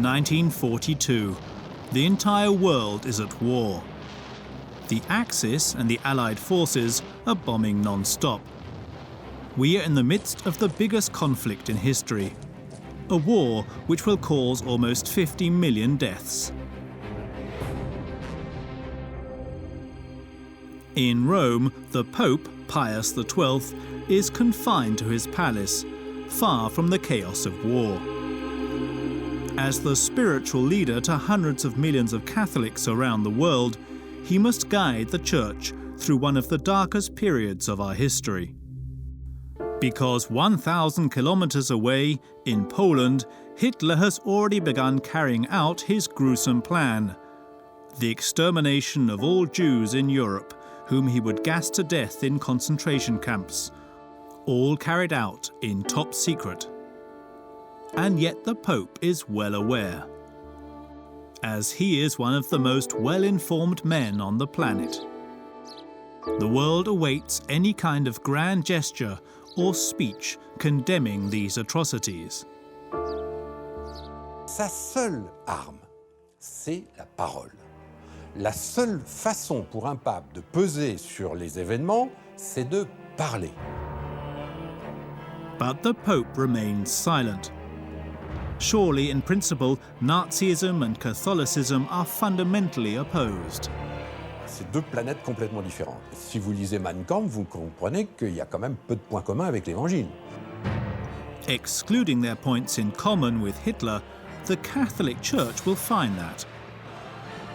1942. The entire world is at war. The Axis and the Allied forces are bombing non-stop. We are in the midst of the biggest conflict in history, a war which will cause almost 50 million deaths. In Rome, the Pope, Pius XII, is confined to his palace, far from the chaos of war. As the spiritual leader to hundreds of millions of Catholics around the world, he must guide the Church through one of the darkest periods of our history. Because 1,000 kilometers away, in Poland, Hitler has already begun carrying out his gruesome plan: the extermination of all Jews in Europe, whom he would gas to death in concentration camps, all carried out in top secret. And yet the Pope is well aware, as he is one of the most well-informed men on the planet. The world awaits any kind of grand gesture or speech condemning these atrocities. Sa seule arme, c'est la parole. La seule façon pour un pape de peser sur les événements, c'est de parler. But the Pope remains silent. Surely, in principle, Nazism and Catholicism are fundamentally opposed. C'est deux planètes complètement différentes. Si vous lisez Mein Kampf, vous comprenez qu'il y a quand même peu de points communs avec l'Évangile. Excluding their points in common with Hitler, the Catholic Church will find that.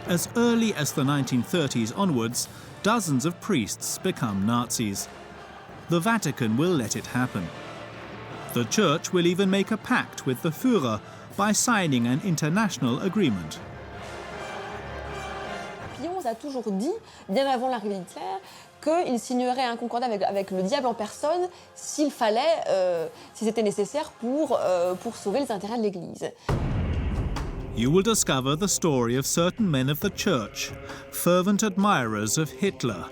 As early as the 1930s onwards, dozens of priests become Nazis. The Vatican will let it happen. The Church will even make a pact with the Führer by signing an international agreement. Pie XI a toujours dit, bien avant l'arrivée d'Hitler, qu'il signerait un concordat avec le diable en personne s'il fallait, si c'était nécessaire pour sauver les intérêts de l'Église. You will discover the story of certain men of the Church, fervent admirers of Hitler,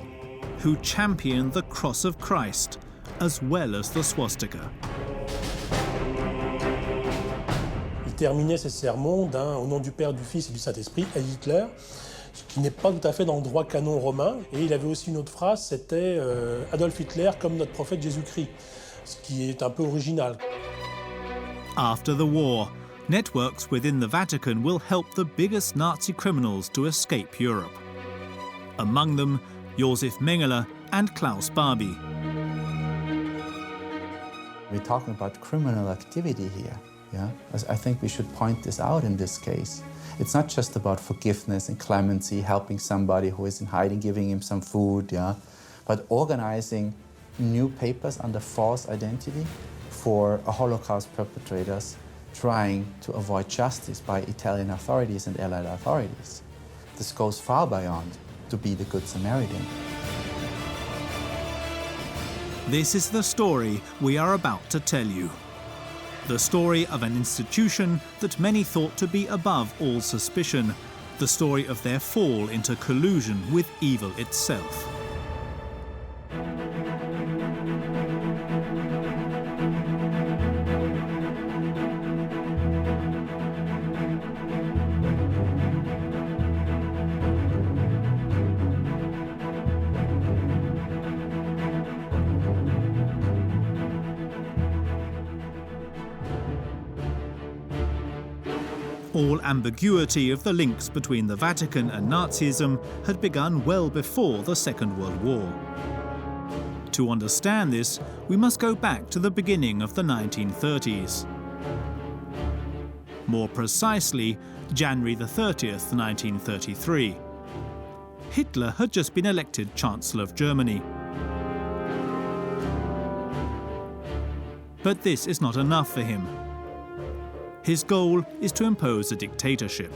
who championed the cross of Christ as well as the swastika. Il terminait ses sermons au nom du Père, du Fils et du Saint-Esprit à Hitler, ce qui n'est pas tout à fait dans le droit canon romain. Et il avait aussi une autre phrase, c'était Adolf Hitler comme notre prophète Jésus-Christ, ce qui est un peu original. After the war, networks within the Vatican will help the biggest Nazi criminals to escape Europe. Among them, Josef Mengele and Klaus Barbie. We're talking about criminal activity here. Yeah? I think we should point this out in this case. It's not just about forgiveness and clemency, helping somebody who is in hiding, giving him some food, yeah? But organizing new papers under false identity for Holocaust perpetrators trying to avoid justice by Italian authorities and Allied authorities. This goes far beyond to be the Good Samaritan. This is the story we are about to tell you. The story of an institution that many thought to be above all suspicion. The story of their fall into collusion with evil itself. All ambiguity of the links between the Vatican and Nazism had begun well before the Second World War. To understand this, we must go back to the beginning of the 1930s. More precisely, January the 30th, 1933. Hitler had just been elected Chancellor of Germany. But this is not enough for him. His goal is to impose a dictatorship.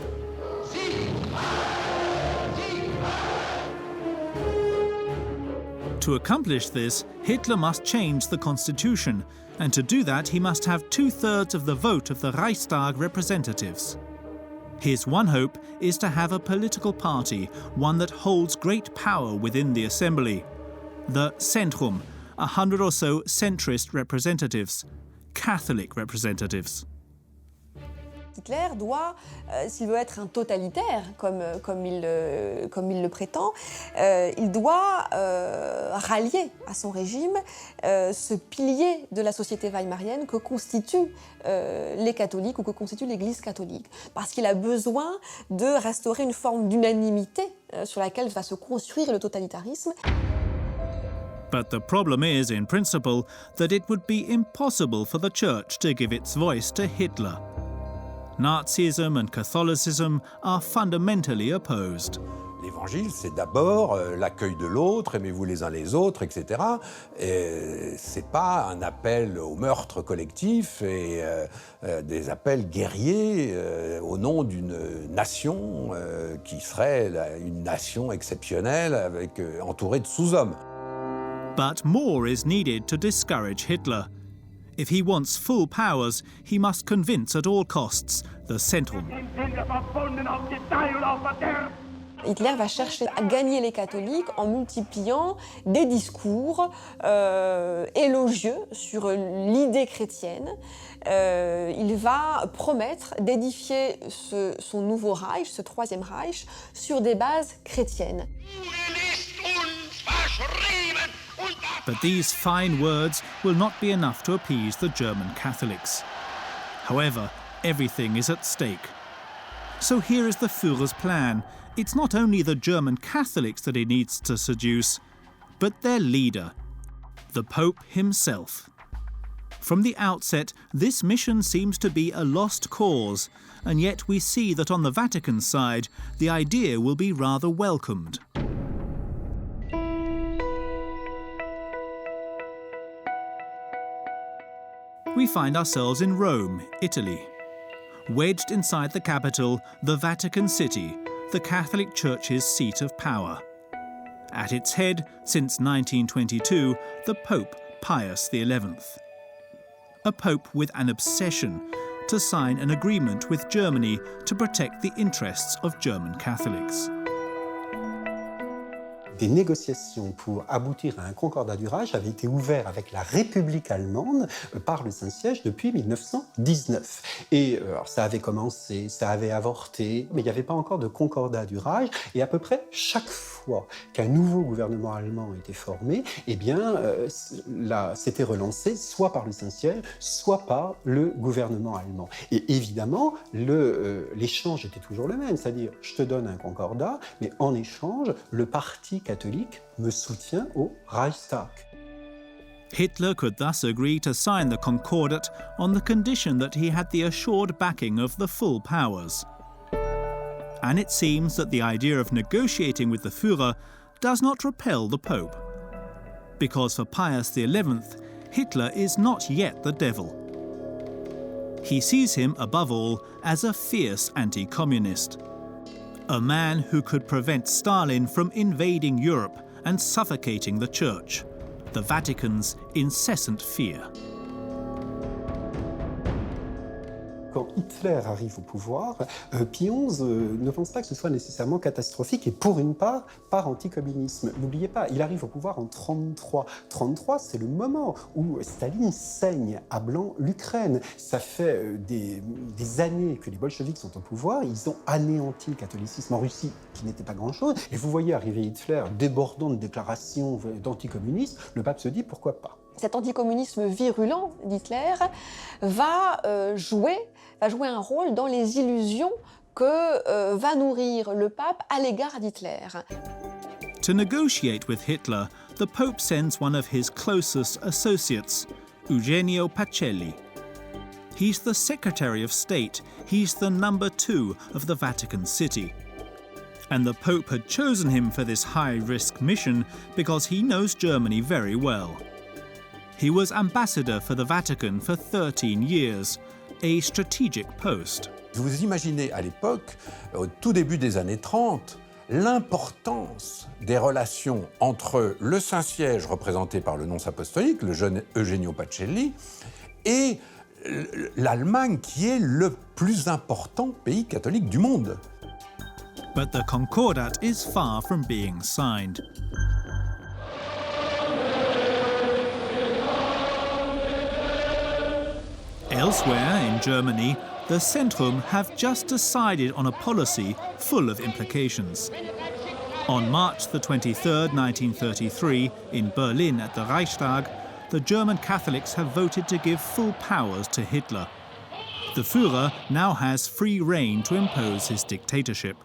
To accomplish this, Hitler must change the constitution, and to do that he must have 2/3 of the vote of the Reichstag representatives. His one hope is to have a political party, one that holds great power within the assembly. The Centrum, 100 or so centrist representatives, Catholic representatives. Hitler doit, s'il veut être un totalitaire, comme il le prétend, il doit rallier à son régime ce pilier de la société weimarienne que constituent les catholiques ou que constitue l'Église catholique. Parce qu'il a besoin de restaurer une forme d'unanimité sur laquelle va se construire le totalitarisme. But the problem is, in principle, that it would be impossible for the Church to give its voice to Hitler. Nazism and Catholicism are fundamentally opposed. L'évangile, c'est d'abord l'accueil de l'autre, aimez-vous les uns les autres, etc. C'est pas un appel au meurtre collectif et des appels guerriers au nom d'une nation qui serait une nation exceptionnelle entourée de sous-hommes. But more is needed to discourage Hitler. If he wants full powers, he must convince at all costs the Zentrum. Hitler va chercher à gagner les catholiques en multipliant des discours élogieux sur l'idée chrétienne. Il va promettre d'édifier son nouveau Reich, ce troisième Reich, sur des bases chrétiennes. But these fine words will not be enough to appease the German Catholics. However, everything is at stake. So here is the Führer's plan. It's not only the German Catholics that he needs to seduce, but their leader, the Pope himself. From the outset, this mission seems to be a lost cause, and yet we see that on the Vatican side, the idea will be rather welcomed. We find ourselves in Rome, Italy. Wedged inside the capital, the Vatican City, the Catholic Church's seat of power. At its head, since 1922, the Pope Pius XI. A pope with an obsession to sign an agreement with Germany to protect the interests of German Catholics. Des négociations pour aboutir à un concordat du Reich avaient été ouvertes avec la République allemande par le Saint-Siège depuis 1919. Et alors, ça avait commencé, ça avait avorté, mais il n'y avait pas encore de concordat du Reich. Et à peu près chaque fois qu'un nouveau gouvernement allemand était formé, eh bien, c'était relancé soit par le Saint-Siège, soit par le gouvernement allemand. Et évidemment, l'échange était toujours le même, c'est-à-dire je te donne un concordat, mais en échange, le parti catholique me soutient au Reichstag. Hitler could thus agree to sign the Concordat on the condition that he had the assured backing of the full powers. And it seems that the idea of negotiating with the Führer does not repel the Pope. Because for Pius XI, Hitler is not yet the devil. He sees him, above all, as a fierce anti-communist. A man who could prevent Stalin from invading Europe and suffocating the Church, the Vatican's incessant fear. Quand Hitler arrive au pouvoir, Pie XI ne pense pas que ce soit nécessairement catastrophique et pour une part, par anticommunisme. N'oubliez pas, il arrive au pouvoir en 1933. 1933, c'est le moment où Staline saigne à blanc l'Ukraine. Ça fait des années que les bolcheviks sont au pouvoir, ils ont anéanti le catholicisme en Russie, qui n'était pas grand-chose. Et vous voyez arriver Hitler débordant de déclarations d'anticommunisme, le pape se dit pourquoi pas. Cet anticommunisme virulent d'Hitler va jouer un rôle dans les illusions que va nourrir le pape à l'égard d'Hitler. To negotiate with Hitler, the Pope sends one of his closest associates, Eugenio Pacelli. He's the Secretary of State. He's the number 2 of the Vatican City. And the Pope had chosen him for this high-risk mission because he knows Germany very well. He was ambassador for the Vatican for 13 years, a strategic post. Vous imaginez à l'époque, au tout début des années 30, l'importance des relations entre le Saint-Siège, représenté par le nonce apostolique, le jeune Eugenio Pacelli, et l'Allemagne, qui est le plus important pays catholique du monde. But the Concordat is far from being signed. Elsewhere in Germany, the Zentrum have just decided on a policy full of implications. On March the 23rd, 1933, in Berlin at the Reichstag, the German Catholics have voted to give full powers to Hitler. The Führer now has free rein to impose his dictatorship.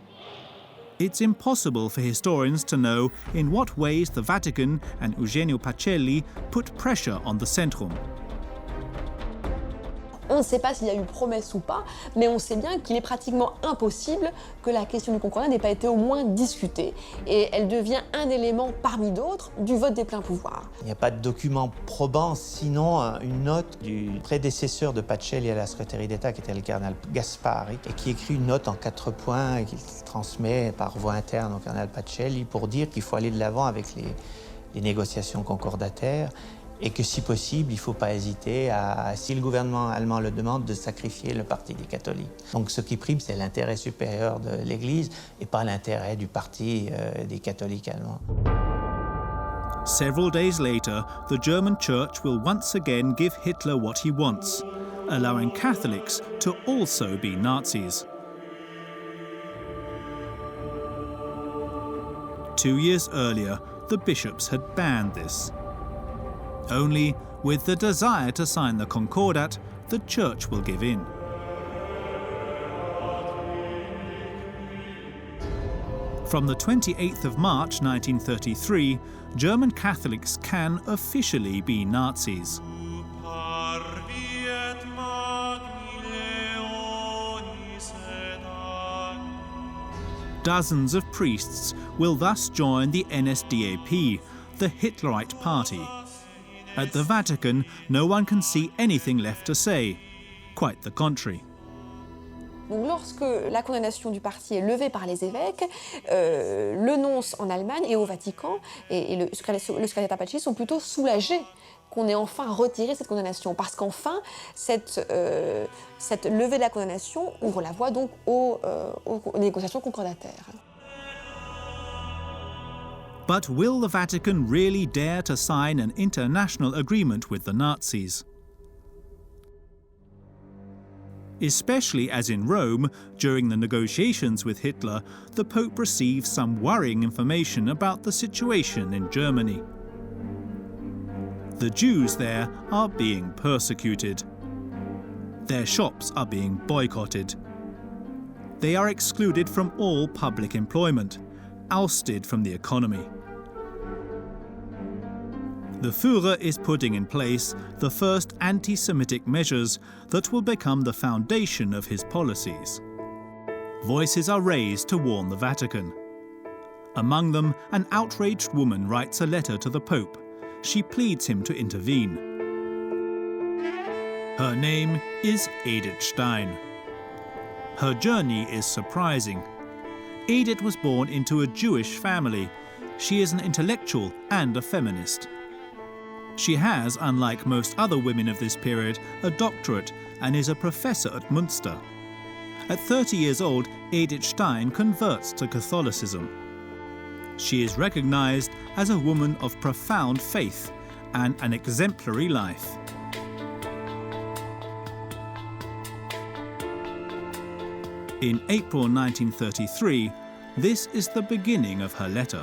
It's impossible for historians to know in what ways the Vatican and Eugenio Pacelli put pressure on the Zentrum. On ne sait pas s'il y a eu promesse ou pas, mais on sait bien qu'il est pratiquement impossible que la question du concordat n'ait pas été au moins discutée. Et elle devient un élément parmi d'autres du vote des pleins pouvoirs. Il n'y a pas de document probant, sinon une note du prédécesseur de Pacelli à la secrétaire d'État, qui était le cardinal Gaspari, et qui écrit une note en 4 points et qu'il transmet par voie interne au cardinal Pacelli pour dire qu'il faut aller de l'avant avec les négociations concordataires, et que si possible, il ne faut pas hésiter, si le gouvernement allemand le demande, de sacrifier le parti des catholiques. Donc ce qui prime, c'est l'intérêt supérieur de l'Église et pas l'intérêt du parti des catholiques allemands. Several days later, the German Church will once again give Hitler what he wants, allowing Catholics to also be Nazis. 2 years earlier, the bishops had banned this. Only, with the desire to sign the Concordat, the Church will give in. From the 28th of March 1933, German Catholics can officially be Nazis. Dozens of priests will thus join the NSDAP, the Hitlerite party. At the Vatican, no one can see anything left to say. Quite the contrary. Donc, lorsque la condamnation du parti est levée par les évêques, le nonce en Allemagne et au Vatican et le secrétaire Pacelli sont plutôt soulagés qu'on ait enfin retiré cette condamnation, parce qu'enfin, cette levée de la condamnation ouvre la voie donc aux négociations concordataires. But will the Vatican really dare to sign an international agreement with the Nazis? Especially as in Rome, during the negotiations with Hitler, the Pope receives some worrying information about the situation in Germany. The Jews there are being persecuted. Their shops are being boycotted. They are excluded from all public employment, ousted from the economy. The Führer is putting in place the first anti-Semitic measures that will become the foundation of his policies. Voices are raised to warn the Vatican. Among them, an outraged woman writes a letter to the Pope. She pleads him to intervene. Her name is Edith Stein. Her journey is surprising. Edith was born into a Jewish family. She is an intellectual and a feminist. She has, unlike most other women of this period, a doctorate and is a professor at Münster. At 30 years old, Edith Stein converts to Catholicism. She is recognized as a woman of profound faith and an exemplary life. In April 1933, this is the beginning of her letter.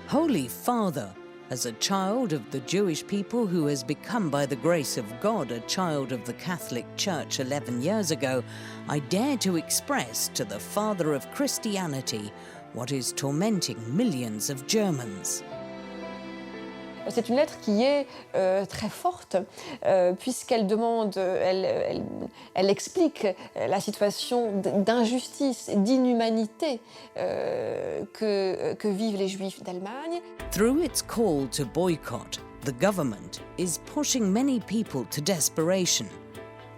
Holy Father, as a child of the Jewish people who has become by the grace of God a child of the Catholic Church 11 years ago, I dare to express to the Father of Christianity what is tormenting millions of Germans. C'est une lettre qui est très forte, puisqu'elle demande, elle explique la situation d'injustice, d'inhumanité que vivent les Juifs d'Allemagne. Through its call to boycott, the government is pushing many people to desperation.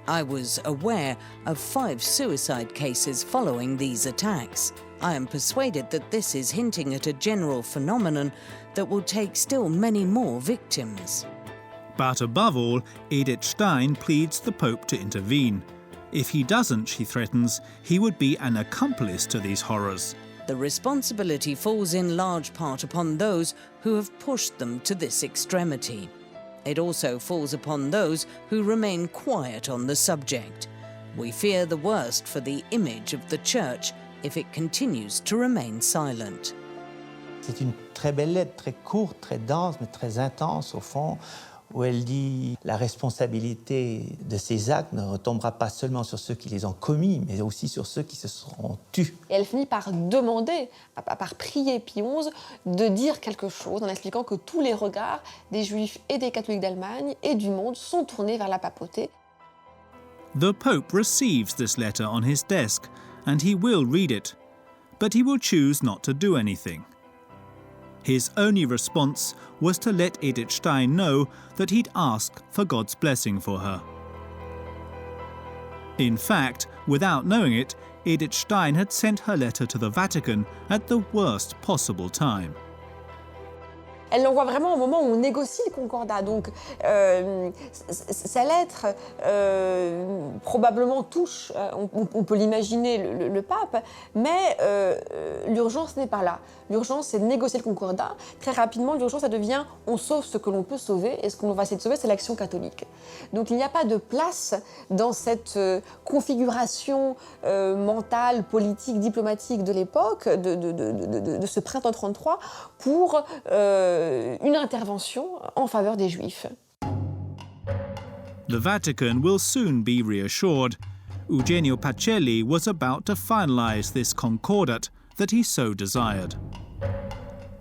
I was aware of 5 suicide cases following these attacks. I am persuaded that this is hinting at a general phenomenon that will take still many more victims. But above all, Edith Stein pleads the Pope to intervene. If he doesn't, she threatens, he would be an accomplice to these horrors. The responsibility falls in large part upon those who have pushed them to this extremity. It also falls upon those who remain quiet on the subject. We fear the worst for the image of the Church if it continues to remain silent. C'est une très belle lettre, très courte, très dense, mais très intense au fond, où elle dit la responsabilité de ces actes ne retombera pas seulement sur ceux qui les ont commis, mais aussi sur ceux qui se seront tus. Et elle finit par demander, par prier Pie XI de dire quelque chose en expliquant que tous les regards des Juifs et des catholiques d'Allemagne et du monde sont tournés vers la papauté. The Pope receives this letter on his desk, and he will read it, but he will choose not to do anything. His only response was to let Edith Stein know that he'd asked for God's blessing for her. In fact, without knowing it, Edith Stein had sent her letter to the Vatican at the worst possible time. Elle l'envoie vraiment au moment où on négocie le concordat. Donc, sa lettre probablement touche, on peut l'imaginer, le pape, mais l'urgence n'est pas là. L'urgence, c'est de négocier le concordat. Très rapidement, l'urgence, ça devient on sauve ce que l'on peut sauver, et ce qu'on va essayer de sauver, c'est l'action catholique. Donc, il n'y a pas de place dans cette configuration mentale, politique, diplomatique de l'époque, de ce printemps 33, pour une intervention en faveur des Juifs. The Vatican will soon be reassured. Eugenio Pacelli was about to finalize this concordat that he so desired.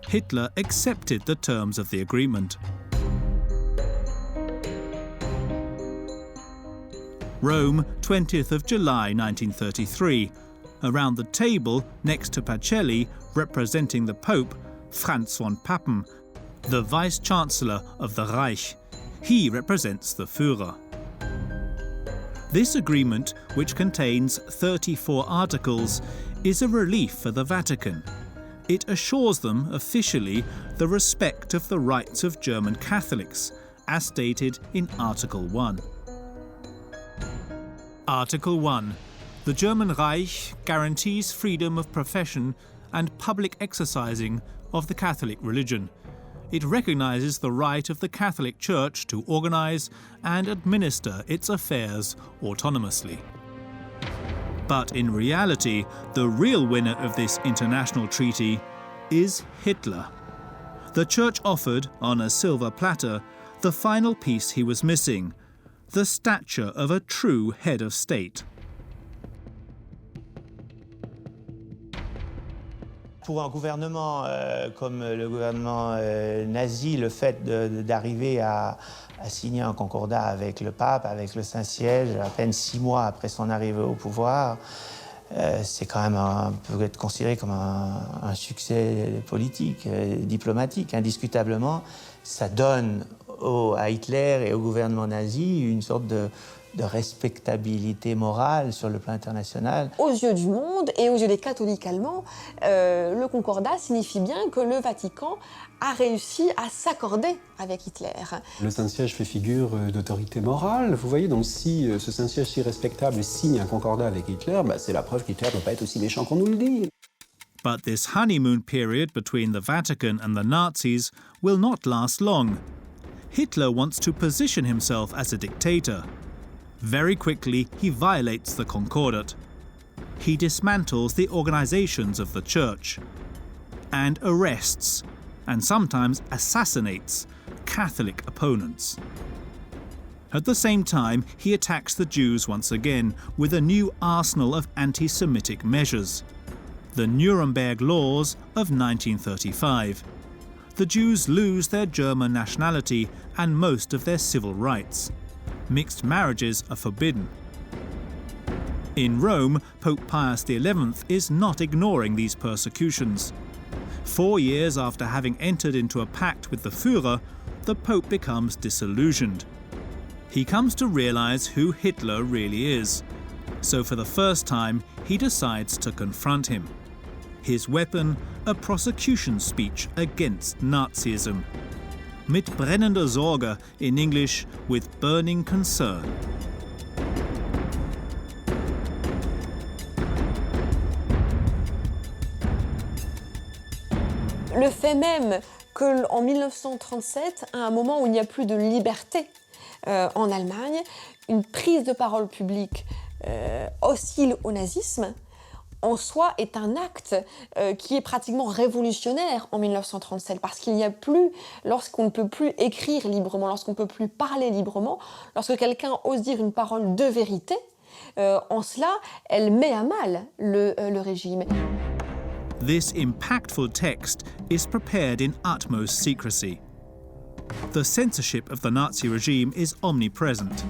Hitler accepted the terms of the agreement. Rome, 20th of July 1933. Around the table, next to Pacelli, representing the Pope, Franz von Papen, the Vice-Chancellor of the Reich. He represents the Führer. This agreement, which contains 34 articles, is a relief for the Vatican. It assures them officially the respect of the rights of German Catholics, as stated in Article 1. Article 1. The German Reich guarantees freedom of profession and public exercising of the Catholic religion. It recognizes the right of the Catholic Church to organize and administer its affairs autonomously. But in reality, the real winner of this international treaty is Hitler. The Church offered, on a silver platter, the final piece he was missing, the stature of a true head of state. Pour un gouvernement comme le gouvernement nazi, le fait d'arriver à signer un concordat avec le pape, avec le Saint-Siège, à peine 6 mois après son arrivée au pouvoir, c'est quand même peut être considéré comme un succès politique, diplomatique. Indiscutablement, ça donne à Hitler et au gouvernement nazi une sorte de respectabilité morale sur le plan international. Aux yeux du monde et aux yeux des catholiques allemands, le concordat signifie bien que le Vatican a réussi à s'accorder avec Hitler. Le Saint-Siège fait figure d'autorité morale. Vous voyez, donc si ce Saint-Siège si respectable signe un concordat avec Hitler, c'est la preuve qu'Hitler ne peut pas être aussi méchant qu'on nous le dit. But this honeymoon period between the Vatican and the Nazis will not last long. Hitler wants to position himself as a dictator. Very quickly, he violates the Concordat. He dismantles the organizations of the Church and arrests, and sometimes assassinates, Catholic opponents. At the same time, he attacks the Jews once again with a new arsenal of anti-Semitic measures. The Nuremberg Laws of 1935. The Jews lose their German nationality and most of their civil rights. Mixed marriages are forbidden. In Rome, Pope Pius XI is not ignoring these persecutions. 4 years after having entered into a pact with the Führer, the Pope becomes disillusioned. He comes to realize who Hitler really is. So for the first time, he decides to confront him. His weapon, a prosecution speech against Nazism. Mit brennender Sorge, in English, with burning concern. Le fait même qu'en 1937, à un moment où il n'y a plus de liberté en Allemagne, une prise de parole publique hostile au nazisme, en soi, est un acte qui est pratiquement révolutionnaire en 1937, parce qu'il n'y a plus, lorsqu'on ne peut plus écrire librement, lorsqu'on ne peut plus parler librement, lorsque quelqu'un ose dire une parole de vérité, en cela, elle met à mal le régime. This impactful text is prepared in utmost secrecy. The censorship of the Nazi regime is omnipresent.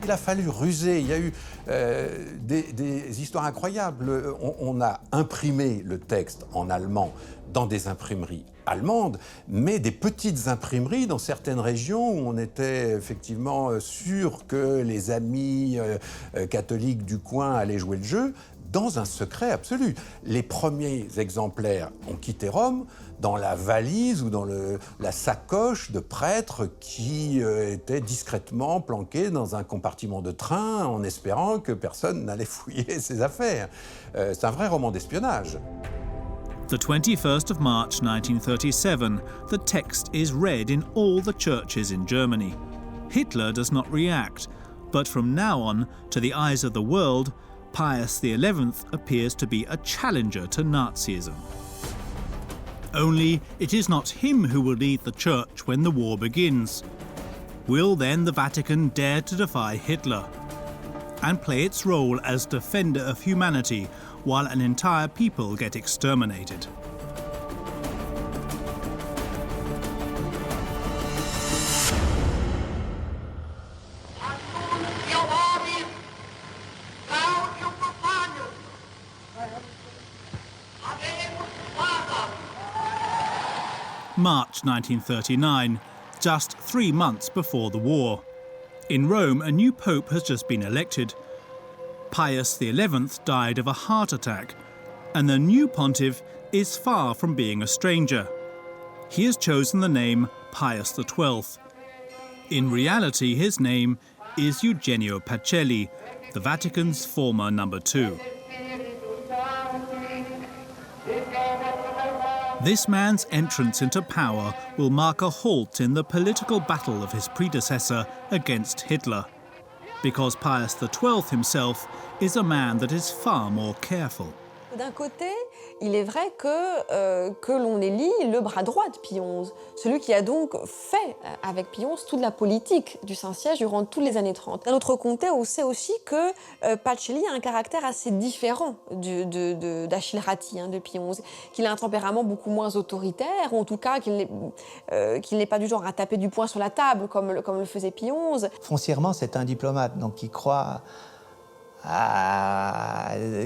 Il a fallu ruser, il y a eu des histoires incroyables. On a imprimé le texte en allemand dans des imprimeries allemandes, mais des petites imprimeries dans certaines régions où on était effectivement sûr que les amis catholiques du coin allaient jouer le jeu, dans un secret absolu. Les premiers exemplaires ont quitté Rome dans la valise ou dans la sacoche de prêtres qui étaient discrètement planqués dans un compartiment de train en espérant que personne n'allait fouiller ses affaires. C'est un vrai roman d'espionnage. The 21st of March 1937, the text is read in all the churches in Germany. Hitler does not react, but from now on, to the eyes of the world, Pius XI appears to be a challenger to Nazism. Only it is not him who will lead the Church when the war begins. Will then the Vatican dare to defy Hitler and play its role as defender of humanity while an entire people get exterminated? March 1939, just 3 months before the war. In Rome, a new pope has just been elected. Pius XI died of a heart attack, and the new pontiff is far from being a stranger. He has chosen the name Pius XII. In reality, his name is Eugenio Pacelli, the Vatican's former number 2. This man's entrance into power will mark a halt in the political battle of his predecessor against Hitler, because Pius XII himself is a man that is far more careful. D'un côté, il est vrai que l'on élit le bras droit de Pie XI, celui qui a donc fait avec Pie XI toute la politique du Saint-Siège durant toutes les années 30. D'un autre côté, on sait aussi que Pacelli a un caractère assez différent d'Achille Ratti, de Pie XI, qu'il a un tempérament beaucoup moins autoritaire, ou en tout cas qu'il n'est pas du genre à taper du poing sur la table comme le faisait Pie XI. Foncièrement, c'est un diplomate, donc qui croit...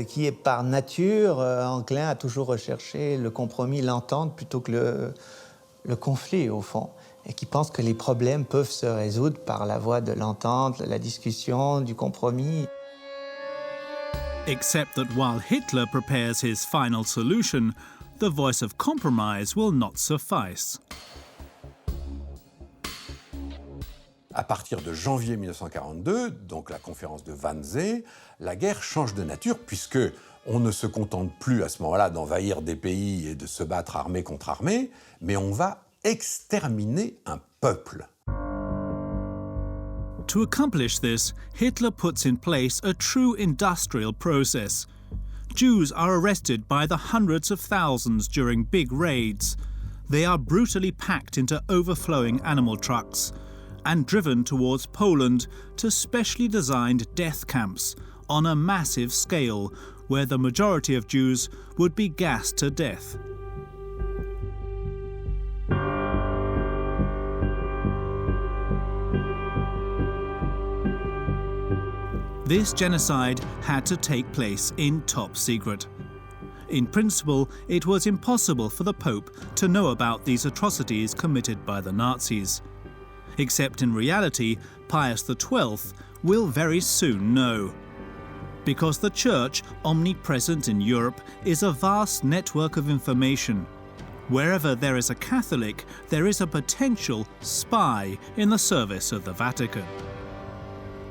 qui est par nature enclin à toujours rechercher le compromis, l'entente, plutôt que le conflit, au fond, et qui pense que les problèmes peuvent se résoudre par la voie de l'entente, la discussion, du compromis. Except that while Hitler prepares his final solution, the voice of compromise will not suffice. À partir de janvier 1942, donc la conférence de Wannsee, la guerre change de nature puisque on ne se contente plus à ce moment-là d'envahir des pays et de se battre armée contre armée, mais on va exterminer un peuple. To accomplish this, Hitler puts in place a true industrial process. Jews are arrested by the hundreds of thousands during big raids. They are brutally packed into overflowing animal trucks and driven towards Poland to specially designed death camps on a massive scale where the majority of Jews would be gassed to death. This genocide had to take place in top secret. In principle, it was impossible for the Pope to know about these atrocities committed by the Nazis. Except in reality, Pius XII will very soon know. Because the Church, omnipresent in Europe, is a vast network of information. Wherever there is a Catholic, there is a potential spy in the service of the Vatican.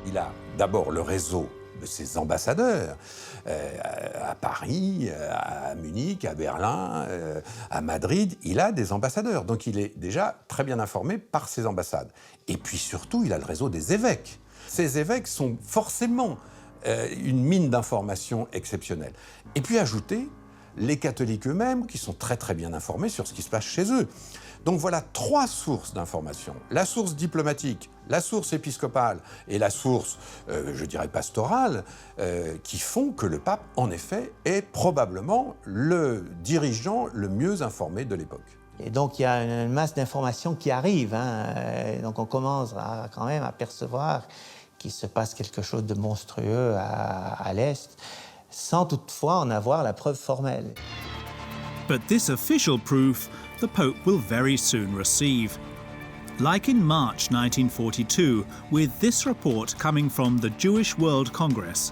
Il a d'abord le réseau de ses ambassadeurs. À Paris, à Munich, à Berlin, à Madrid, il a des ambassadeurs. Donc il est déjà très bien informé par ses ambassades. Et puis surtout, il a le réseau des évêques. Ces évêques sont forcément une mine d'informations exceptionnelle. Et puis ajoutez les catholiques eux-mêmes qui sont très très bien informés sur ce qui se passe chez eux. Donc voilà 3 sources d'information. La source diplomatique, la source épiscopale et la source, je dirais, pastorale, qui font que le pape, en effet, est probablement le dirigeant le mieux informé de l'époque. Et donc il y a une masse d'informations qui arrivent. Donc on commence quand même à percevoir qu'il se passe quelque chose de monstrueux à l'Est, sans toutefois en avoir la preuve formelle. But this official proof the Pope will very soon receive. Like in March 1942, with this report coming from the Jewish World Congress.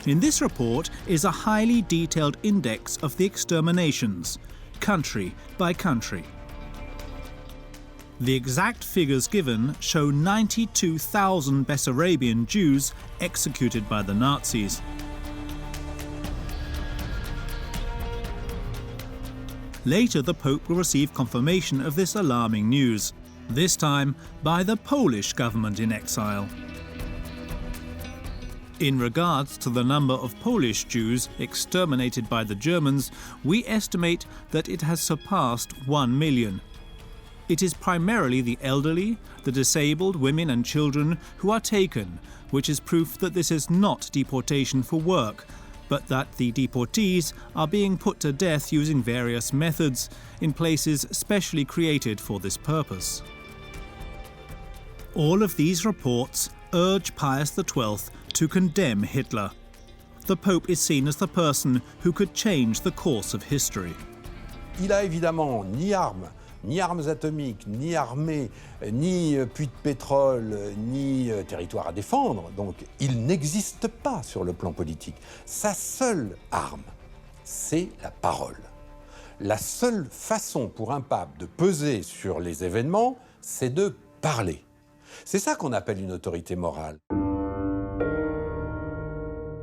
In this report is a highly detailed index of the exterminations, country by country. The exact figures given show 92,000 Bessarabian Jews executed by the Nazis. Later, the Pope will receive confirmation of this alarming news, this time by the Polish government in exile. In regards to the number of Polish Jews exterminated by the Germans, we estimate that it has surpassed 1 million. It is primarily the elderly, the disabled, women and children who are taken, which is proof that this is not deportation for work, but that the deportees are being put to death using various methods in places specially created for this purpose. All of these reports urge Pius XII to condemn Hitler. The Pope is seen as the person who could change the course of history. Il a évidemment ni armes atomiques, ni armée, ni puits de pétrole, ni territoire à défendre. Donc il n'existe pas sur le plan politique. Sa seule arme, c'est la parole. La seule façon pour un pape de peser sur les événements, c'est de parler. C'est ça qu'on appelle une autorité morale.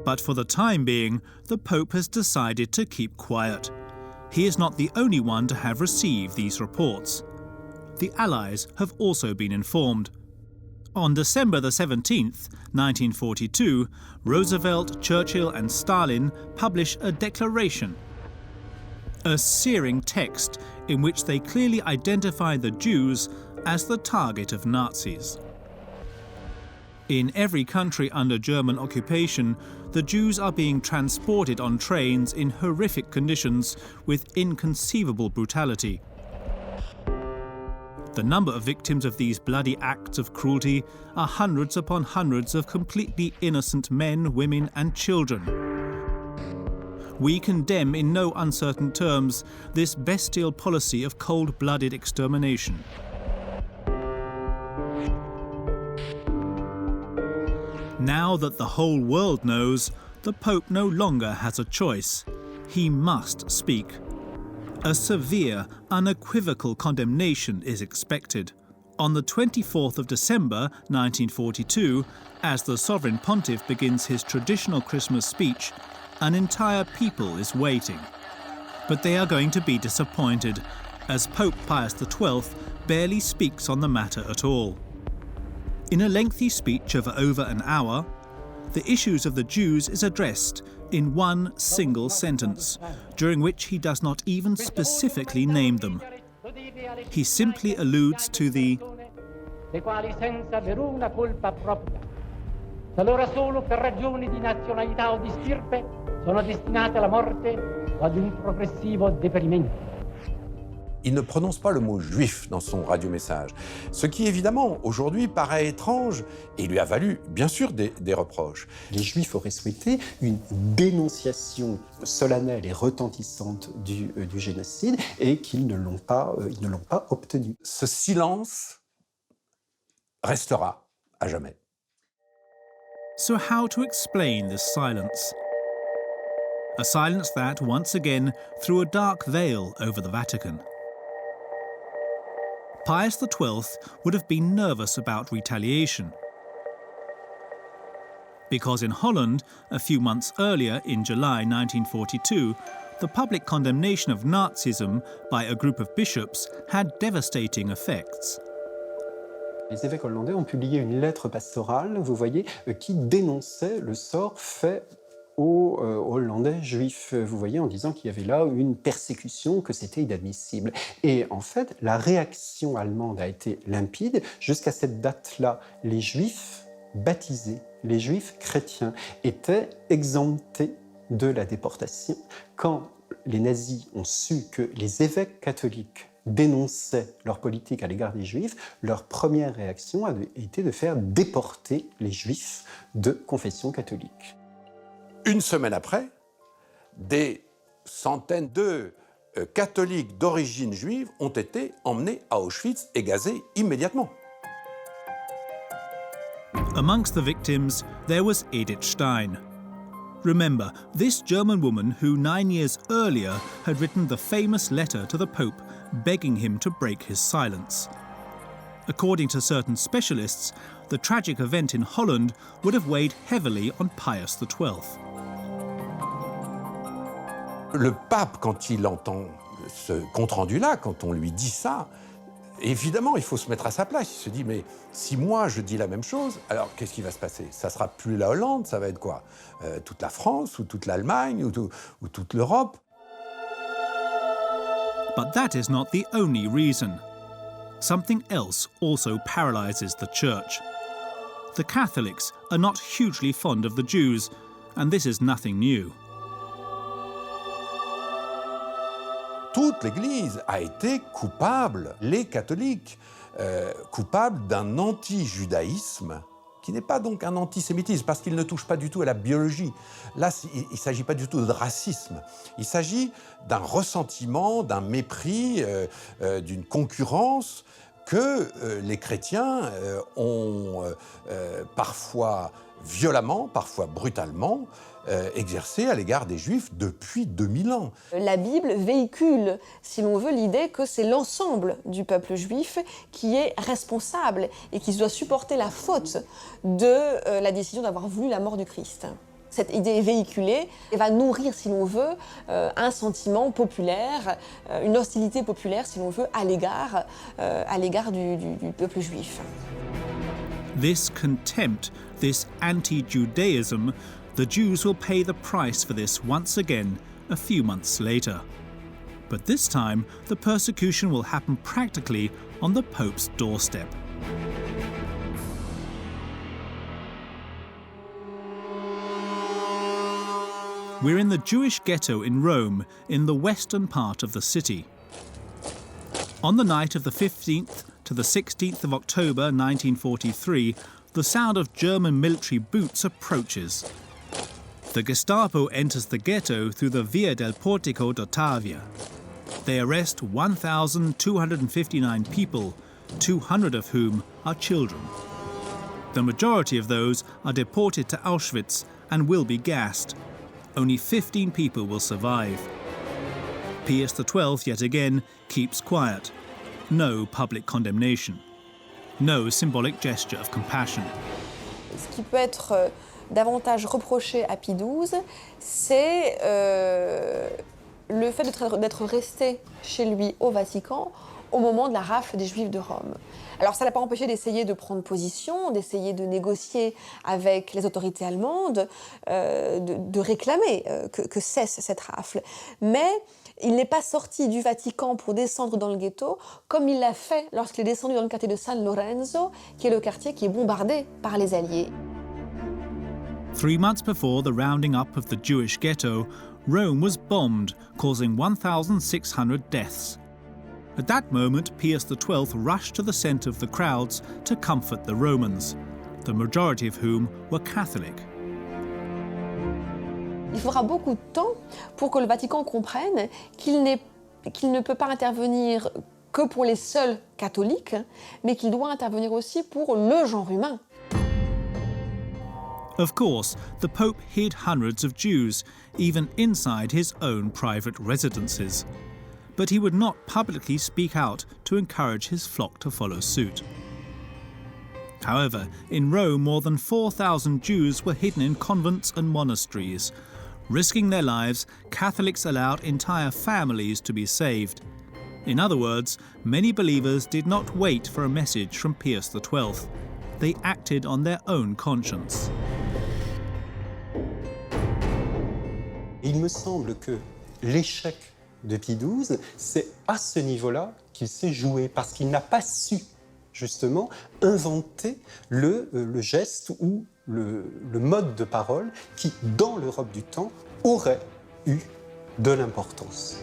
But for the time being, the Pope has decided to keep quiet. He is not the only one to have received these reports. The Allies have also been informed. On December the 17th, 1942, Roosevelt, Churchill and Stalin publish a declaration, a searing text in which they clearly identify the Jews as the target of Nazis. In every country under German occupation, the Jews are being transported on trains in horrific conditions with inconceivable brutality. The number of victims of these bloody acts of cruelty are hundreds upon hundreds of completely innocent men, women and children. We condemn in no uncertain terms this bestial policy of cold-blooded extermination. Now that the whole world knows, the Pope no longer has a choice. He must speak. A severe, unequivocal condemnation is expected. On the 24th of December 1942, as the Sovereign Pontiff begins his traditional Christmas speech, an entire people is waiting. But they are going to be disappointed, as Pope Pius XII barely speaks on the matter at all. In a lengthy speech of over an hour, the issues of the Jews is addressed in one single sentence, during which he does not even specifically name them. He simply alludes to the quali senza veruna colpa propria, talora solo per ragioni di nazionalità o di stirpe, sono destinate alla morte o ad un progressivo deperimento. Il ne prononce pas le mot juif dans son radiomessage, ce qui évidemment aujourd'hui paraît étrange et lui a valu bien sûr des reproches. Les Juifs auraient souhaité une dénonciation solennelle et retentissante du génocide et qu'ils ne l'ont pas obtenu. Ce silence restera à jamais. So how to explain this silence? A silence that, once again, threw a dark veil over the Vatican. Pius XII would have been nervous about retaliation. Because in Holland, a few months earlier, in July 1942, the public condemnation of Nazism by a group of bishops had devastating effects. Les évêques hollandais ont publié une lettre pastorale, vous voyez, qui dénonçait le sort fait aux Hollandais juifs, vous voyez, en disant qu'il y avait là une persécution, que c'était inadmissible. Et en fait, la réaction allemande a été limpide. Jusqu'à cette date-là, les Juifs baptisés, les Juifs chrétiens, étaient exemptés de la déportation. Quand les nazis ont su que les évêques catholiques dénonçaient leur politique à l'égard des Juifs, leur première réaction a été de faire déporter les Juifs de confession catholique. Une semaine après, des centaines de catholiques d'origine juive ont été emmenés à Auschwitz et gazés immédiatement. Amongst the victims, there was Edith Stein. Remember, this German woman who 9 years earlier had written the famous letter to the Pope begging him to break his silence. According to certain specialists, the tragic event in Holland would have weighed heavily on Pius XII. Le pape, quand il entend ce compte-rendu-là, quand on lui dit ça, évidemment, il faut se mettre à sa place. Il se dit, mais si moi je dis la même chose, alors qu'est-ce qui va se passer? Ça sera plus la Hollande, ça va être quoi? Toute la France, ou toute l'Allemagne, ou toute l'Europe? But that is not the only reason. Something else also paralyzes the Church. The Catholics are not hugely fond of the Jews, and this is nothing new. Toute l'Église a été coupable, les catholiques, coupables d'un anti-judaïsme qui n'est pas donc un antisémitisme, parce qu'il ne touche pas du tout à la biologie. Là, il ne s'agit pas du tout de racisme. Il s'agit d'un ressentiment, d'un mépris, d'une concurrence que les chrétiens ont parfois violemment, parfois brutalement, exercé à l'égard des Juifs depuis 2000 ans. La Bible véhicule, si l'on veut, l'idée que c'est l'ensemble du peuple juif qui est responsable et qui doit supporter la faute de la décision d'avoir voulu la mort du Christ. Cette idée est véhiculée et va nourrir, si l'on veut, un sentiment populaire, une hostilité populaire, si l'on veut, à l'égard du peuple juif. This contempt, this anti-Judaism, the Jews will pay the price for this once again a few months later. But this time, the persecution will happen practically on the Pope's doorstep. We're in the Jewish ghetto in Rome, in the western part of the city. On the night of the 15th to the 16th of October 1943, the sound of German military boots approaches. The Gestapo enters the ghetto through the Via del Portico d'Ottavia. They arrest 1,259 people, 200 of whom are children. The majority of those are deported to Auschwitz and will be gassed. Only 15 people will survive. Pius XII, yet again, keeps quiet. No public condemnation. No symbolic gesture of compassion. Ce qui peut être davantage reproché à Pie XII, c'est le fait d'être resté chez lui au Vatican au moment de la rafle des Juifs de Rome. Alors ça ne l'a pas empêché d'essayer de prendre position, d'essayer de négocier avec les autorités allemandes, de réclamer que cesse cette rafle. Mais il n'est pas sorti du Vatican pour descendre dans le ghetto comme il l'a fait lorsqu'il est descendu dans le quartier de San Lorenzo, qui est le quartier qui est bombardé par les Alliés. 3 months before the rounding up of the Jewish ghetto, Rome was bombed, causing 1,600 deaths. At that moment, Pius XII rushed to the centre of the crowds to comfort the Romans, the majority of whom were Catholic. Il faudra beaucoup de temps pour que le Vatican comprenne qu'il ne peut pas intervenir que pour les seuls catholiques, mais qu'il doit intervenir aussi pour le genre humain. Of course, the Pope hid hundreds of Jews, even inside his own private residences. But he would not publicly speak out to encourage his flock to follow suit. However, in Rome, more than 4,000 Jews were hidden in convents and monasteries. Risking their lives, Catholics allowed entire families to be saved. In other words, many believers did not wait for a message from Pius XII. They acted on their own conscience. Il me semble que l'échec de Pie XII, c'est à ce niveau-là qu'il s'est joué, parce qu'il n'a pas su, justement, inventer le geste ou le mode de parole qui, dans l'Europe du temps, aurait eu de l'importance.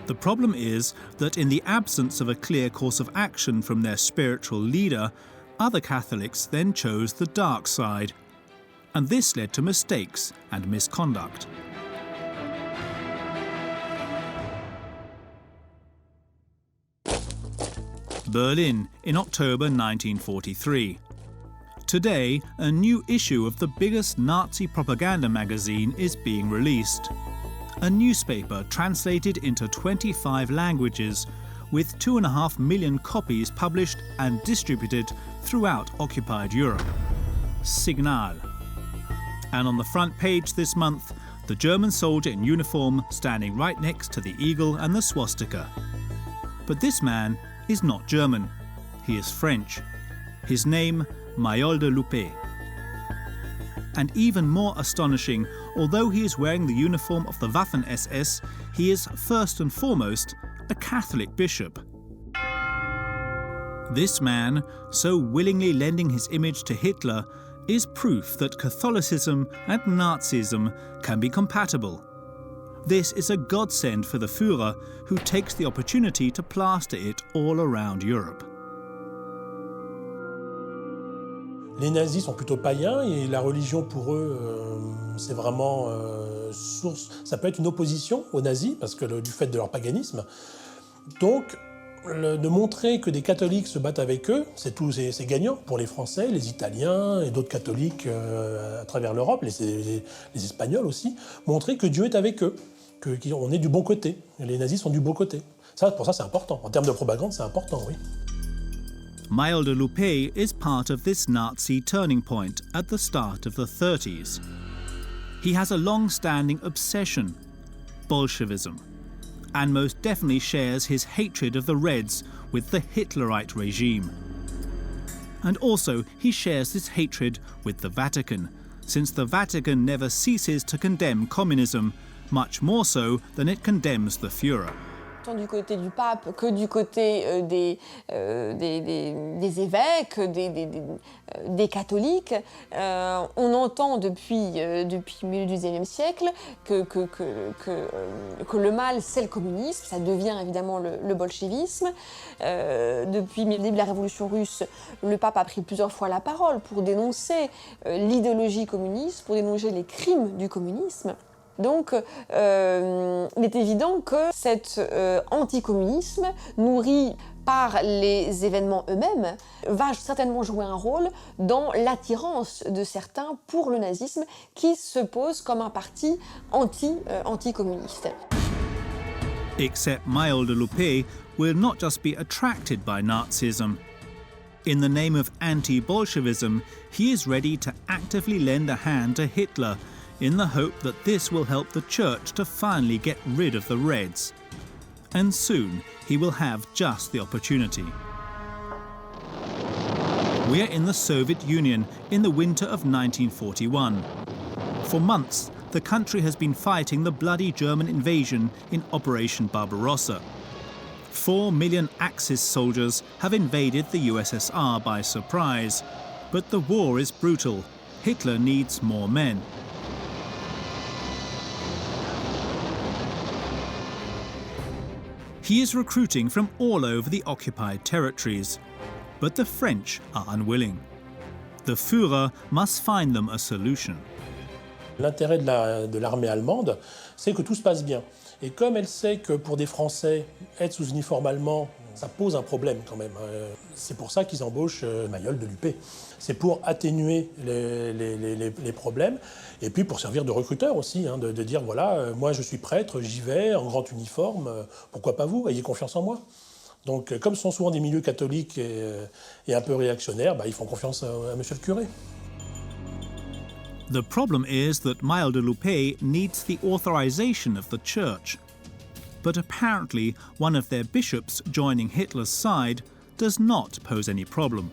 The problem is that in the absence of a clear course of action from their spiritual leader, other Catholics then chose the dark side. And this led to mistakes and misconduct. Berlin in October 1943. Today, a new issue of the biggest Nazi propaganda magazine is being released. A newspaper translated into 25 languages, with 2.5 million copies published and distributed throughout occupied Europe. Signal. And on the front page this month, the German soldier in uniform standing right next to the eagle and the swastika. But this man is not German. He is French. His name, Mayol de Loupé. And even more astonishing, although he is wearing the uniform of the Waffen-SS, he is first and foremost a Catholic bishop. This man, so willingly lending his image to Hitler, is proof that Catholicism and Nazism can be compatible. This is a godsend for the Führer, who takes the opportunity to plaster it all around Europe. Les nazis sont plutôt païens et la religion pour eux, c'est vraiment source. Ça peut être une opposition aux nazis parce que du fait de leur paganisme. Donc, de montrer que des catholiques se battent avec eux, c'est gagnant pour les Français, les Italiens et d'autres catholiques à travers l'Europe, les Espagnols aussi. Montrer que Dieu est avec eux, qu'on est du bon côté. Les nazis sont du bon côté. Pour ça, c'est important. En termes de propagande, c'est important, oui. Mayol de Loupé is part of this Nazi turning point at the start of the 30s. He has a long-standing obsession, Bolshevism, and most definitely shares his hatred of the Reds with the Hitlerite regime. And also, he shares this hatred with the Vatican, since the Vatican never ceases to condemn communism, much more so than it condemns the Führer. Tant du côté du pape que du côté des évêques, des catholiques. On entend depuis le milieu du XIXe siècle que le mal, c'est le communisme. Ça devient évidemment le bolchevisme. Depuis le début de la Révolution russe, le pape a pris plusieurs fois la parole pour dénoncer l'idéologie communiste, pour dénoncer les crimes du communisme. Donc, il est évident que cet anticommunisme, nourri par les événements eux-mêmes, va certainement jouer un rôle dans l'attirance de certains pour le nazisme, qui se pose comme un parti anticommuniste. Except Mayol de Loupé will not just be attracted by Nazism. In the name of anti-Bolshevism, he is ready to actively lend a hand to Hitler, in the hope that this will help the Church to finally get rid of the Reds. And soon he will have just the opportunity. We are in the Soviet Union in the winter of 1941. For months, the country has been fighting the bloody German invasion in Operation Barbarossa. 4 million Axis soldiers have invaded the USSR by surprise. But the war is brutal. Hitler needs more men. He is recruiting from all over the occupied territories, but the French are unwilling. The Führer must find them a solution. L'intérêt de l'armée allemande, c'est que tout se passe bien. Et comme elle sait que pour des Français, être sous uniforme allemand, ça pose un problème quand même. C'est pour ça qu'ils embauchent Mayol de Loupé. C'est pour atténuer les problèmes et puis pour servir de recruteur aussi, de dire voilà, moi je suis prêtre, j'y vais en grand uniforme, pourquoi pas vous, ayez confiance en moi. Donc, comme ce sont souvent des milieux catholiques et un peu réactionnaires, ils font confiance à monsieur le curé. The problem is that Maille-de-Loupé needs the authorization of the church. But apparently, one of their bishops joining Hitler's side does not pose any problem.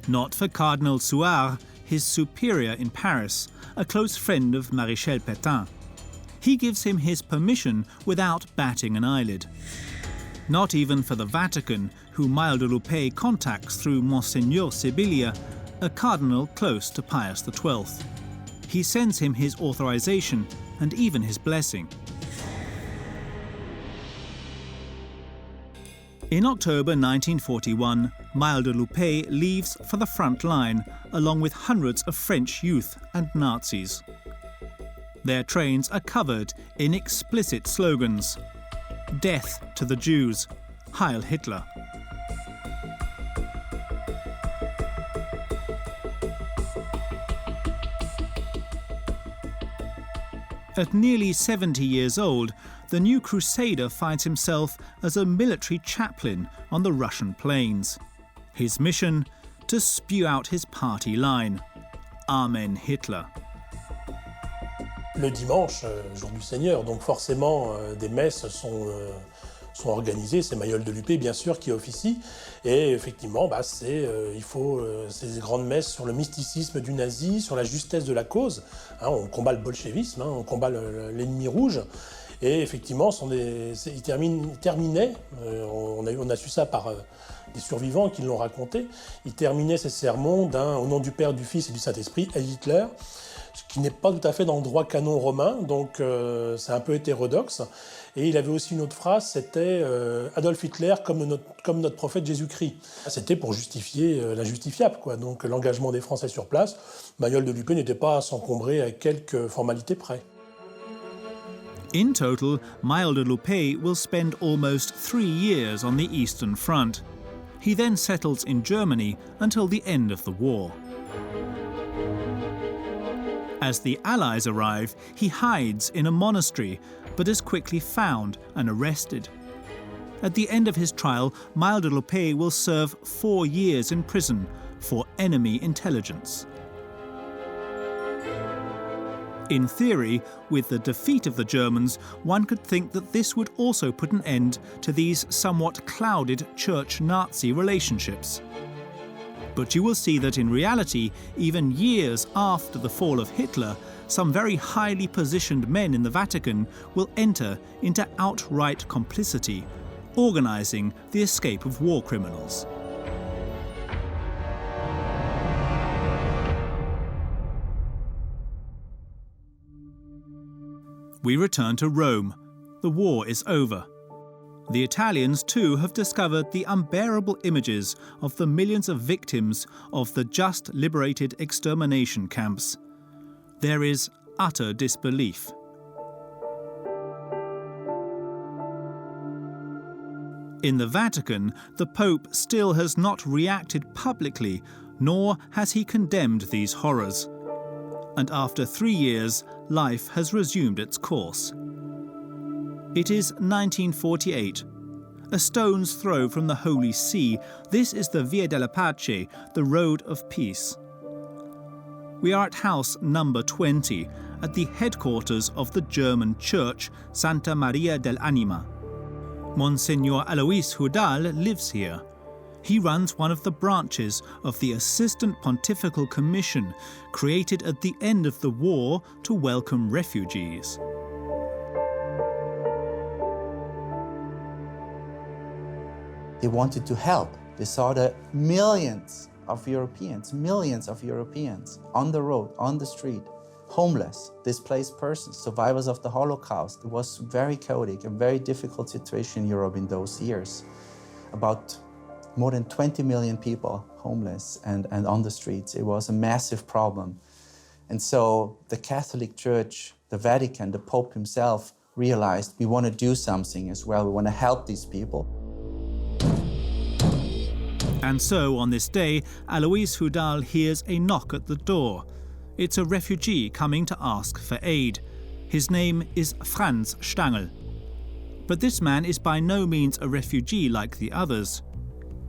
Not for Cardinal Suard, his superior in Paris, a close friend of Maréchal Pétain. He gives him his permission without batting an eyelid. Not even for the Vatican, who Maille-de-Loupé contacts through Monseigneur Sibilia, a cardinal close to Pius XII. He sends him his authorization and even his blessing. In October 1941, Maille-de-Loupé leaves for the front line along with hundreds of French youth and Nazis. Their trains are covered in explicit slogans: "Death to the Jews, Heil Hitler." At nearly 70 years old, the new crusader finds himself as a military chaplain on the Russian plains. His mission? To spew out his party line: Amen Hitler. Le dimanche, jour du Seigneur, donc forcément des messes sont organisées. C'est Maille-de-Loupé, bien sûr, qui officie. Et effectivement, il faut ces grandes messes sur le mysticisme du nazi, sur la justesse de la cause. On combat le bolchevisme, on combat l'ennemi rouge. Et effectivement, il terminait, on a su ça par des survivants qui l'ont raconté, il terminait ses sermons au nom du Père, du Fils et du Saint-Esprit, à Hitler, ce qui n'est pas tout à fait dans le droit canon romain, donc c'est un peu hétérodoxe. Et il avait aussi une autre phrase, c'était Adolf Hitler comme notre prophète Jésus-Christ. C'était pour justifier l'injustifiable, quoi. Donc l'engagement des Français sur place, Maille-de-Loupé n'était pas à s'encombrer à quelques formalités près. In total, Maille-de-Loupé will spend almost 3 years on the Eastern Front. He then settles in Germany until the end of the war. As the Allies arrive, he hides in a monastery, but is quickly found and arrested. At the end of his trial, Maille-de-Loupé will serve 4 years in prison for enemy intelligence. In theory, with the defeat of the Germans, one could think that this would also put an end to these somewhat clouded Church-Nazi relationships. But you will see that in reality, even years after the fall of Hitler, some very highly positioned men in the Vatican will enter into outright complicity, organizing the escape of war criminals. We return to Rome. The war is over. The Italians too have discovered the unbearable images of the millions of victims of the just liberated extermination camps. There is utter disbelief. In the Vatican, the Pope still has not reacted publicly, nor has he condemned these horrors. And after 3 years, life has resumed its course. It is 1948. A stone's throw from the Holy See, this is the Via della Pace, the Road of Peace. We are at house number 20, at the headquarters of the German church, Santa Maria dell'Anima. Monsignor Alois Hudal lives here. He runs one of the branches of the Assistant Pontifical Commission, created at the end of the war to welcome refugees. They wanted to help. They saw the millions of Europeans on the road, on the street, homeless, displaced persons, survivors of the Holocaust. It was very chaotic and very difficult situation in Europe in those years. About more than 20 million people homeless and on the streets. It was a massive problem. And so the Catholic Church, the Vatican, the Pope himself realized we want to do something as well. We want to help these people. And so on this day, Alois Hudal hears a knock at the door. It's a refugee coming to ask for aid. His name is Franz Stangl. But this man is by no means a refugee like the others.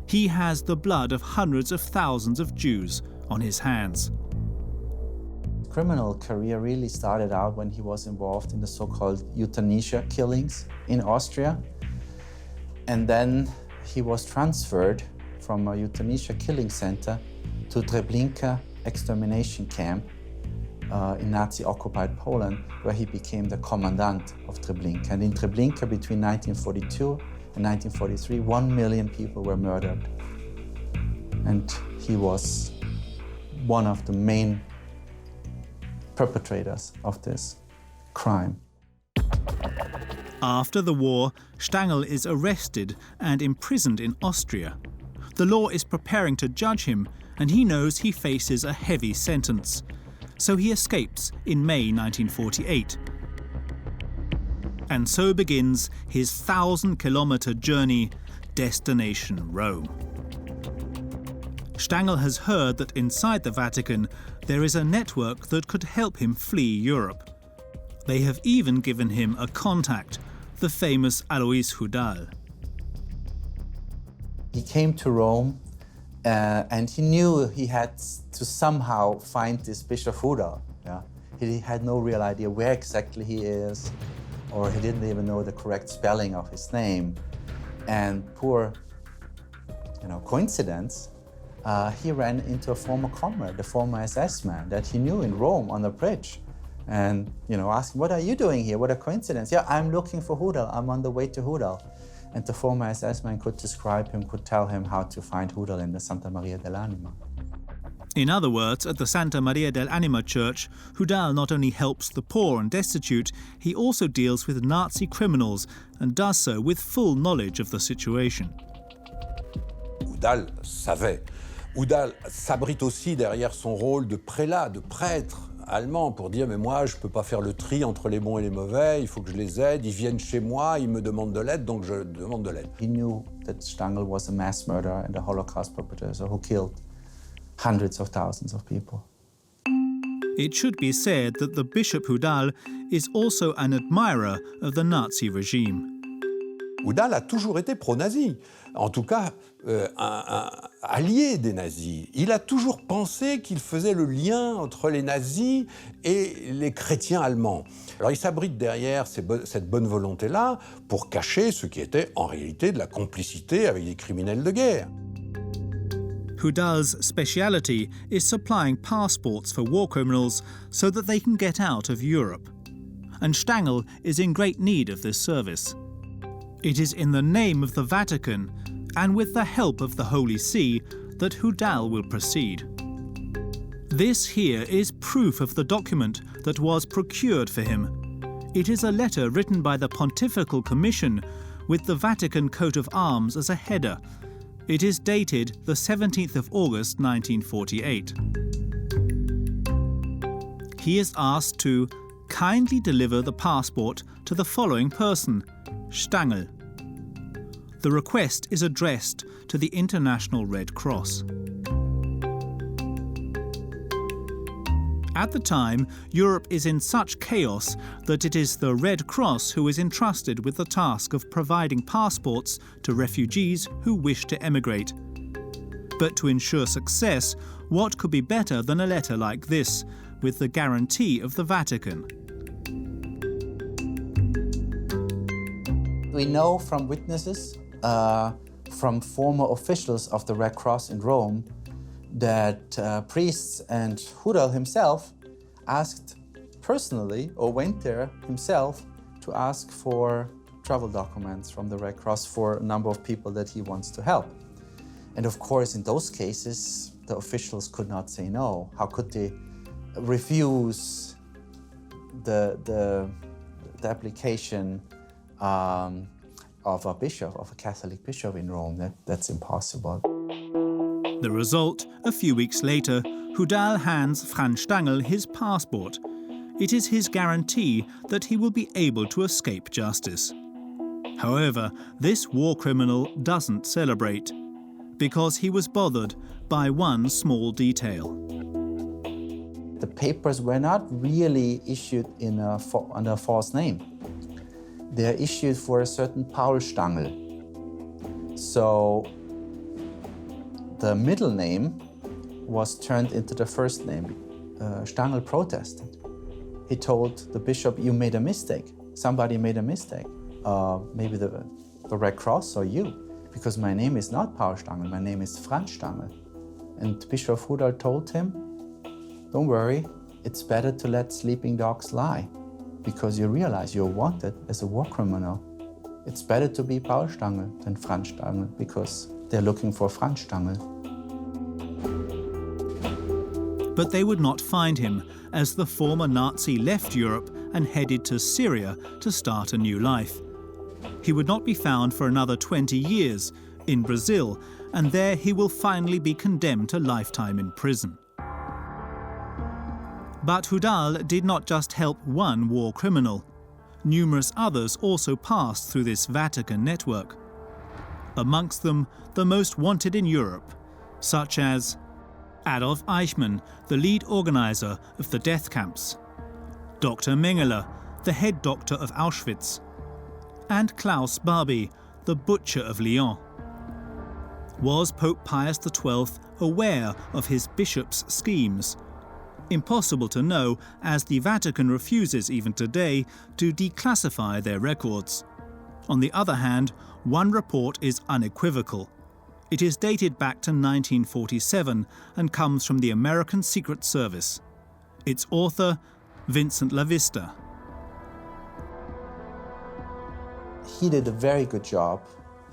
He has the blood of hundreds of thousands of Jews on his hands. Criminal career really started out when he was involved in the so-called euthanasia killings in Austria. And then he was transferred from a euthanasia killing center to Treblinka extermination camp in Nazi-occupied Poland, where he became the commandant of Treblinka. And in Treblinka, between 1942 and 1943, 1 million people were murdered. And he was one of the main perpetrators of this crime. After the war, Stangl is arrested and imprisoned in Austria. The law is preparing to judge him, and he knows he faces a heavy sentence. So he escapes in May 1948. And so begins his 1,000-kilometer journey, destination Rome. Stangl has heard that inside the Vatican there is a network that could help him flee Europe. They have even given him a contact, the famous Alois Hudal. He came to Rome and he knew he had to somehow find this Bishop Hudal. Yeah? He had no real idea where exactly he is, or he didn't even know the correct spelling of his name. And poor, coincidence, he ran into a former comrade, a former SS man that he knew in Rome on the bridge. And, asked him, what are you doing here? What a coincidence. Yeah, I'm looking for Hudal. I'm on the way to Hudal. And the former SS man could describe him, could tell him how to find Hudal in the Santa Maria dell'Anima. In other words, at the Santa Maria dell'Anima church, Hudal not only helps the poor and destitute, he also deals with Nazi criminals and does so with full knowledge of the situation. Hudal savait. Hudal s'abrite aussi derrière son rôle de prélat, de prêtre allemand pour dire « mais moi, je ne peux pas faire le tri entre les bons et les mauvais, il faut que je les aide, ils viennent chez moi, ils me demandent de l'aide, donc je demande de l'aide ». He knew that Stangl was a mass murderer and a Holocaust perpetrator who killed hundreds of thousands of people. It should be said that the Bishop Hudal is also an admirer of the Nazi regime. Hudal a toujours été pro-nazi, en tout cas un allié des nazis. Il a toujours pensé qu'il faisait le lien entre les nazis et les chrétiens allemands. Alors il s'abrite derrière cette bonne volonté-là pour cacher ce qui était en réalité de la complicité avec des criminels de guerre. Hudal's speciality is supplying passports for war criminals so that they can get out of Europe. And Stangl is in great need of this service. It is in the name of the Vatican and with the help of the Holy See that Hudal will proceed. This here is proof of the document that was procured for him. It is a letter written by the Pontifical Commission with the Vatican coat of arms as a header. It is dated the 17th of August 1948. He is asked to kindly deliver the passport to the following person, Stangl. The request is addressed to the International Red Cross. At the time, Europe is in such chaos that it is the Red Cross who is entrusted with the task of providing passports to refugees who wish to emigrate. But to ensure success, what could be better than a letter like this, with the guarantee of the Vatican? We know from witnesses, from former officials of the Red Cross in Rome, that priests and Hudal himself asked personally, or went there himself, to ask for travel documents from the Red Cross for a number of people that he wants to help. And of course, in those cases, the officials could not say no. How could they refuse the application of a bishop, of a Catholic bishop in Rome? That's impossible. The result, a few weeks later, Hudal hands Franz Stangl his passport. It is his guarantee that he will be able to escape justice. However, this war criminal doesn't celebrate, because he was bothered by one small detail. The papers were not really issued under a false name. they're issued for a certain Paulstangl. So the middle name was turned into the first name. Stangl protested. He told the bishop, you made a mistake. Somebody made a mistake. Maybe the Red Cross or you, because my name is not Paulstangl, my name is Franz Stangl. And Bishop Hudal told him, don't worry, it's better to let sleeping dogs lie, because you realize you're wanted as a war criminal. It's better to be Paulstangl than Franz Stangl, because they're looking for Franz Stangl. But they would not find him, as the former Nazi left Europe and headed to Syria to start a new life. He would not be found for another 20 years in Brazil, and there he will finally be condemned to lifetime in prison. But Hudal did not just help one war criminal. Numerous others also passed through this Vatican network. Amongst them, the most wanted in Europe, such as Adolf Eichmann, the lead organizer of the death camps, Dr. Mengele, the head doctor of Auschwitz, and Klaus Barbie, the butcher of Lyon. Was Pope Pius XII aware of his bishop's schemes? Impossible to know, as the Vatican refuses even today to declassify their records. On the other hand, one report is unequivocal. It is dated back to 1947 and comes from the American Secret Service. Its author, Vincent LaVista. He did a very good job.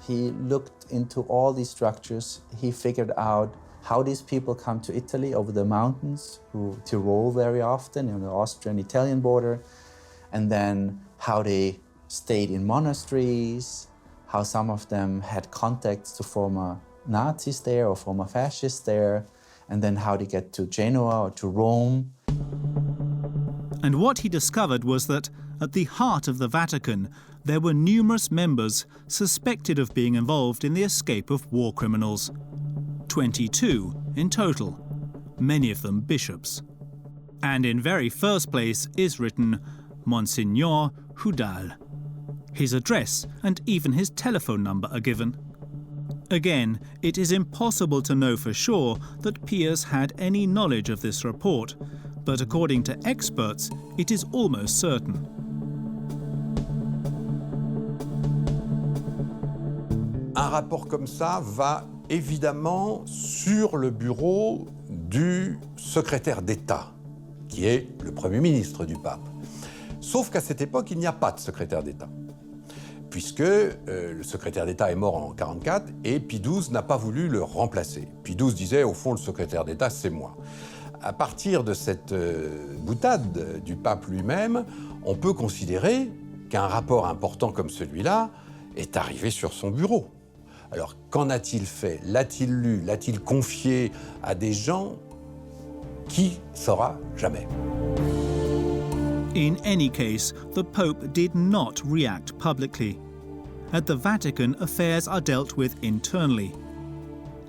He looked into all these structures. He figured out how these people come to Italy over the mountains, through Tyrol very often, on the Austrian-Italian border, and then how they stayed in monasteries, how some of them had contacts to former Nazis there or former fascists there, and then how they get to Genoa or to Rome. And what he discovered was that at the heart of the Vatican, there were numerous members suspected of being involved in the escape of war criminals. 22 in total, many of them bishops. And in very first place is written Monsignor Hudal. His address and even his telephone number are given. Again, it is impossible to know for sure that Pius had any knowledge of this report, but according to experts, it is almost certain. Un rapport comme ça va évidemment sur le bureau du secrétaire d'État, qui est le Premier ministre du pape. Sauf qu'à cette époque, il n'y a pas de secrétaire d'État, puisque le secrétaire d'État est mort en 1944 et Pie XII n'a pas voulu le remplacer. Pie XII disait, au fond, le secrétaire d'État, c'est moi. À partir de cette boutade du pape lui-même, on peut considérer qu'un rapport important comme celui-là est arrivé sur son bureau. Alors, qu'en a-t-il fait? L'a-t-il lu? L'a-t-il confié à des gens? Qui saura jamais? In any case, the Pope did not react publicly. At the Vatican, affairs are dealt with internally.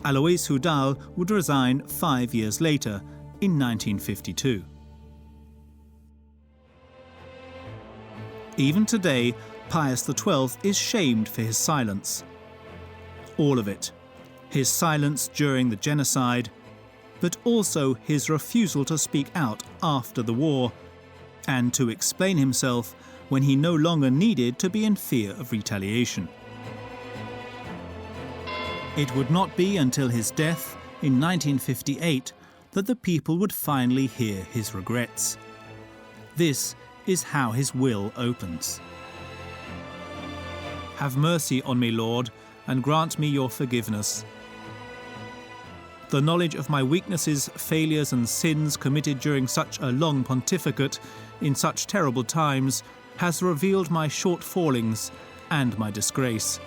Alois Hudal would resign 5 years later, in 1952. Even today, Pius XII is shamed for his silence. All of it. His silence during the genocide, but also his refusal to speak out after the war, and to explain himself when he no longer needed to be in fear of retaliation. It would not be until his death in 1958 that the people would finally hear his regrets. This is how his will opens. Have mercy on me, Lord, and grant me your forgiveness. The knowledge of my weaknesses, failures and sins committed during such a long pontificate, in such terrible times, has revealed my shortfallings and my disgrace.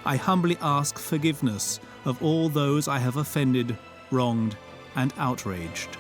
I humbly ask forgiveness of all those I have offended, wronged and outraged.